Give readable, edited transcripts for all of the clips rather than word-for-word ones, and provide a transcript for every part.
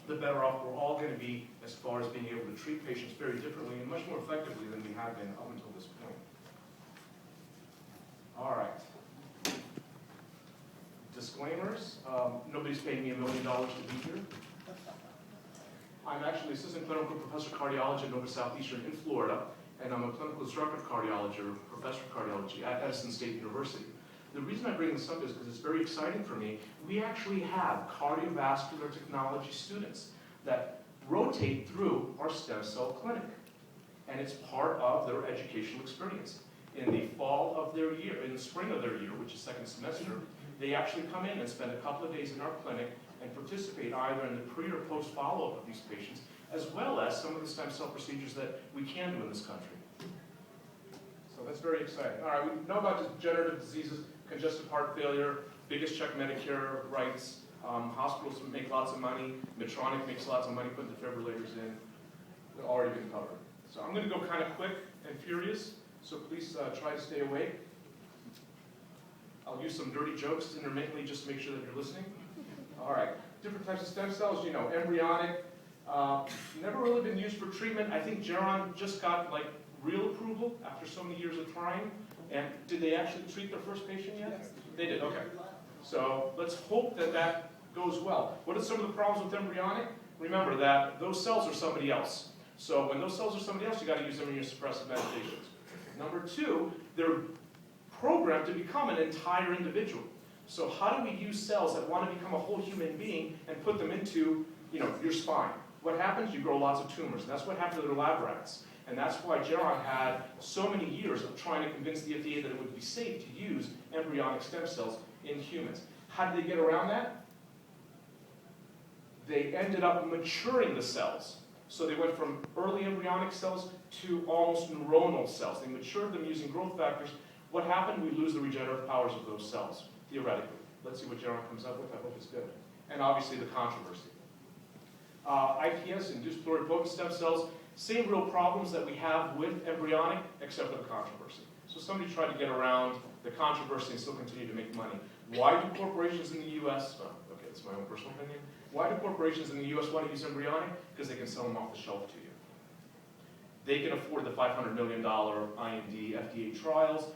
the better off we're all going to be as far as being able to treat patients very differently and much more effectively than we have been up until this point. All right. Disclaimers. Nobody's paying me $1 million to be here. I'm actually assistant clinical professor of cardiology at Nova Southeastern in Florida, and I'm a clinical instructor of cardiology, or professor of cardiology at Edison State University. The reason I bring this up is because it's very exciting for me. We actually have cardiovascular technology students that rotate through our stem cell clinic, and it's part of their educational experience. In the fall of their year, in the spring of their year, which is second semester, they actually come in and spend a couple of days in our clinic and participate either in the pre or post follow-up of these patients, as well as some of the stem cell procedures that we can do in this country. So that's very exciting. All right, we know about degenerative diseases, congestive heart failure, biggest check Medicare writes, hospitals make lots of money, Medtronic makes lots of money putting defibrillators in. They've already been covered. So I'm going to go kind of quick and furious, so please try to stay awake. I'll use some dirty jokes intermittently just to make sure that you're listening. All right, different types of stem cells, you know, embryonic, never really been used for treatment. I think Geron just got like real approval after so many years of trying. And did they actually treat their first patient yet? Yes. They did, okay. So let's hope that that goes well. What are some of the problems with embryonic? Remember that those cells are somebody else. So when those cells are somebody else, you got to use immunosuppressive medications. Number two, they're programmed to become an entire individual. So how do we use cells that want to become a whole human being and put them into, you know, your spine? What happens? You grow lots of tumors. And that's what happened to their lab rats. And that's why Geron had so many years of trying to convince the FDA that it would be safe to use embryonic stem cells in humans. How did they get around that? They ended up maturing the cells. So they went from early embryonic cells to almost neuronal cells. They matured them using growth factors. What happened? We lose the regenerative powers of those cells, theoretically. Let's see what Geron comes up with. I hope it's good. And obviously the controversy. IPS, induced pluripotent stem cells, same real problems that we have with embryonic, except for the controversy. So somebody tried to get around the controversy and still continue to make money. Why do corporations in the U.S., okay, that's my own personal opinion. Why do corporations in the U.S. want to use embryonic? Because they can sell them off the shelf to you. They can afford the $500 million IND FDA trials.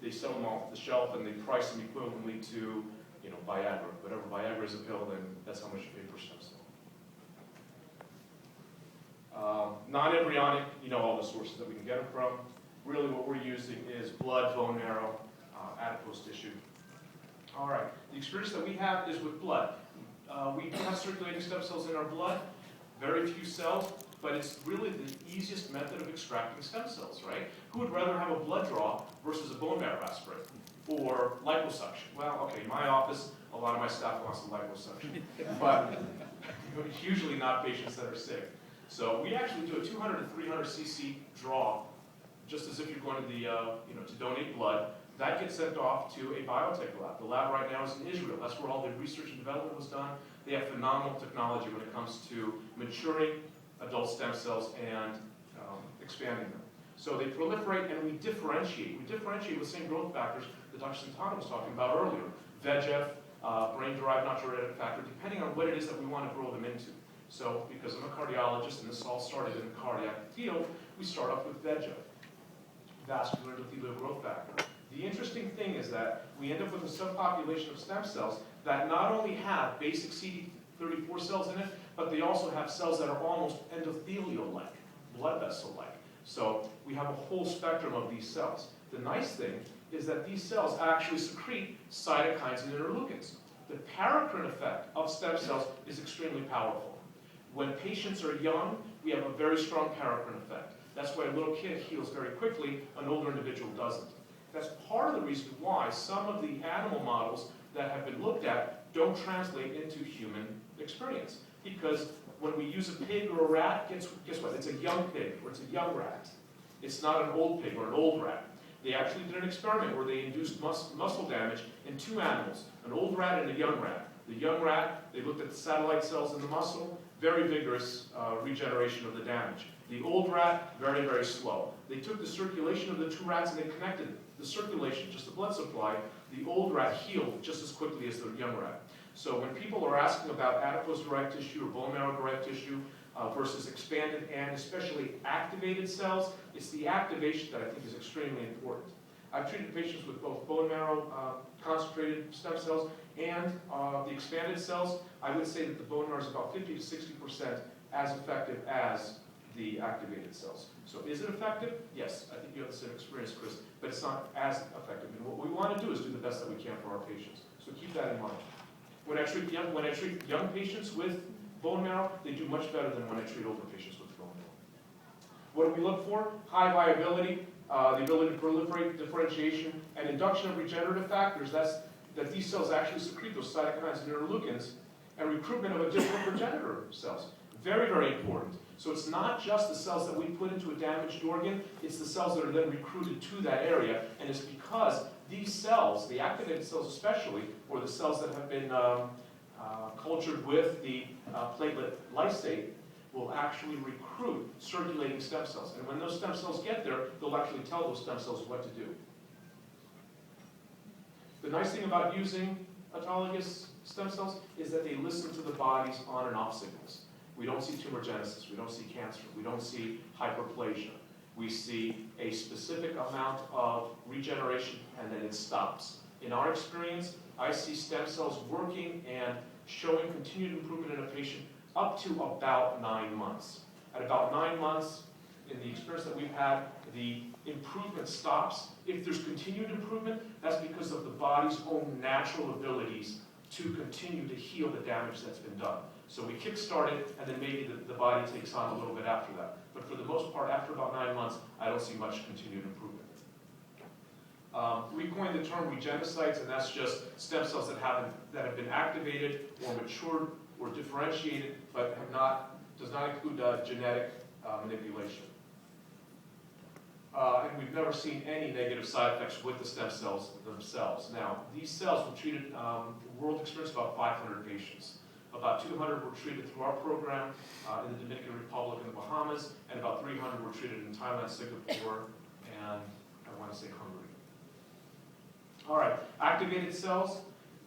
They sell them off the shelf and they price them equivalently to, you know, Viagra. Whatever Viagra is a pill, then that's how much you pay per stem cell. Non-embryonic, you know all the sources that we can get them from. Really what we're using is blood, bone marrow, adipose tissue. All right, the experience that we have is with blood. We have circulating stem cells in our blood, very few cells, but it's really the easiest method of extracting stem cells, right? Who would rather have a blood draw versus a bone marrow aspirate or liposuction? Well, okay, in my office, a lot of my staff wants the liposuction, but usually not patients that are sick. So we actually do a 200 to 300 cc draw, just as if you're going to the, to donate blood. That gets sent off to a biotech lab. The lab right now is in Israel. That's where all the research and development was done. They have phenomenal technology when it comes to maturing adult stem cells and expanding them. So they proliferate and we differentiate. We differentiate with the same growth factors that Dr. Santana was talking about earlier. VEGF, brain-derived natriuretic factor, depending on what it is that we want to grow them into. So because I'm a cardiologist and this all started in the cardiac field, we start off with VEGF, vascular endothelial growth factor. The interesting thing is that we end up with a subpopulation of stem cells that not only have basic CD34 cells in it, but they also have cells that are almost endothelial-like, blood vessel-like. So we have a whole spectrum of these cells. The nice thing is that these cells actually secrete cytokines and interleukins. The paracrine effect of stem cells is extremely powerful. When patients are young, we have a very strong paracrine effect. That's why a little kid heals very quickly, an older individual doesn't. That's part of the reason why some of the animal models that have been looked at don't translate into human experience. Because when we use a pig or a rat, guess what? It's a young pig or it's a young rat. It's not an old pig or an old rat. They actually did an experiment where they induced muscle damage in two animals, an old rat and a young rat. The young rat, they looked at the satellite cells in the muscle, very vigorous regeneration of the damage. The old rat, very, very slow. They took the circulation of the two rats and they connected the circulation, just the blood supply. The old rat healed just as quickly as the young rat. So when people are asking about adipose-derived tissue or bone marrow-derived tissue versus expanded and especially activated cells, it's the activation that I think is extremely important. I've treated patients with both bone marrow concentrated stem cells and the expanded cells. I would say that the bone marrow is about 50 to 60% as effective as the activated cells. So is it effective? Yes, I think you have the same experience, Chris, but it's not as effective. And what we want to do is do the best that we can for our patients. So keep that in mind. When I treat young patients with bone marrow, they do much better than when I treat older patients with bone marrow. What do we look for? High viability, the ability to proliferate, differentiation, and induction of regenerative factors. That these cells actually secrete those cytokines and interleukins, and recruitment of additional progenitor cells. Very, very important. So it's not just the cells that we put into a damaged organ, it's the cells that are then recruited to that area, and it's because these cells, the activated cells especially, or the cells that have been cultured with the platelet lysate, will actually recruit circulating stem cells. And when those stem cells get there, they'll actually tell those stem cells what to do. The nice thing about using autologous stem cells is that they listen to the body's on and off signals. We don't see tumorigenesis, we don't see cancer, we don't see hyperplasia. We see a specific amount of regeneration and then it stops. In our experience, I see stem cells working and showing continued improvement in a patient up to about 9 months. At about 9 months, in the experience that we've had, the improvement stops. If there's continued improvement, that's because of the body's own natural abilities to continue to heal the damage that's been done. So we kickstart it, and then maybe the body takes on a little bit after that. But for the most part, after about 9 months, I don't see much continued improvement. We coined the term regenocytes, and that's just stem cells that have been activated or matured or differentiated, but does not include genetic manipulation. And we've never seen any negative side effects with the stem cells themselves. Now, these cells were treated, the world experienced about 500 patients. About 200 were treated through our program in the Dominican Republic and the Bahamas, and about 300 were treated in Thailand, Singapore, and I want to say Hungary. All right, activated cells.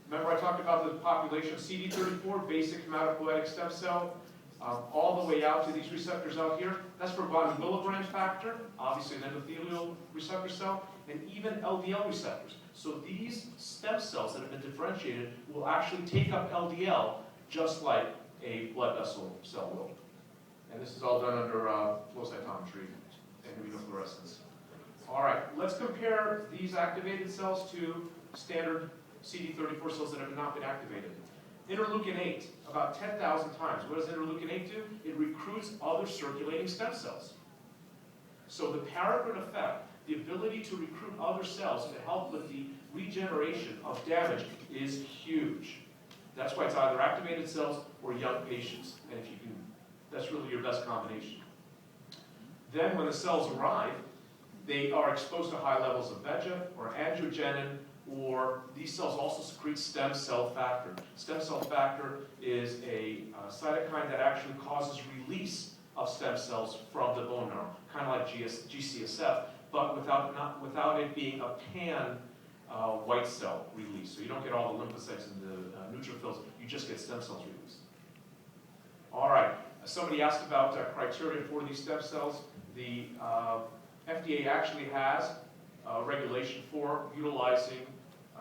Remember I talked about the population of CD34, basic hematopoietic stem cell, all the way out to these receptors out here. That's for von Willebrand factor, obviously an endothelial receptor cell, and even LDL receptors. So these stem cells that have been differentiated will actually take up LDL just like a blood vessel cell will. And this is all done under flow cytometry and immunofluorescence. All right, let's compare these activated cells to standard CD34 cells that have not been activated. Interleukin 8, about 10,000 times. What does interleukin 8 do? It recruits other circulating stem cells. So the paracrine effect, the ability to recruit other cells to help with the regeneration of damage, is huge. That's why it's either activated cells or young patients. And if you can, that's really your best combination. Then when the cells arrive, they are exposed to high levels of VEGF or angiogenin, or these cells also secrete stem cell factor. Stem cell factor is a cytokine that actually causes release of stem cells from the bone marrow, kind of like GCSF, but without it being a pan white cell release. So you don't get all the lymphocytes and the neutrophils, you just get stem cells released. All right, somebody asked about criteria for these stem cells. The FDA actually has regulation for utilizing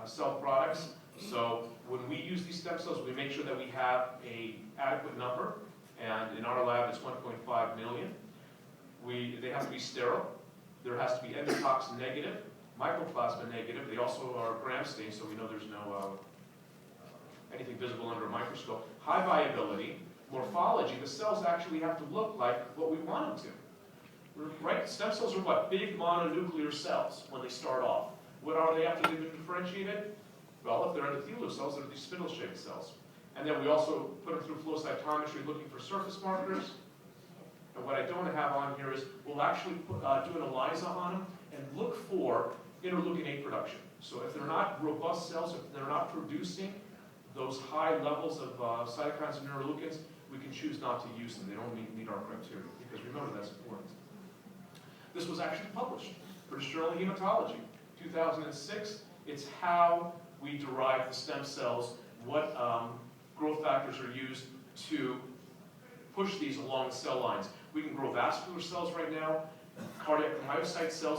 cell products. So when we use these stem cells, we make sure that we have an adequate number, and in our lab it's 1.5 million. They have to be sterile. There has to be endotoxin negative, mycoplasma negative. They also are gram stained, so we know there's no anything visible under a microscope. High viability, morphology. The cells actually have to look like what we want them to. Right? Stem cells are what? Big mononuclear cells when they start off. What are they after they've been differentiated? Well, if they're endothelial cells, they're these spindle-shaped cells. And then we also put them through flow cytometry looking for surface markers. And what I don't have on here is we'll actually do an ELISA on them and look for interleukin 8 production. So if they're not robust cells, if they're not producing those high levels of cytokines and interleukins, we can choose not to use them. They don't meet our criteria, because remember, that's important. This was actually published, British Journal of Hematology, 2006. It's how we derive the stem cells what growth factors are used to push these along the cell lines. We can grow vascular cells right now, cardiac myocyte cells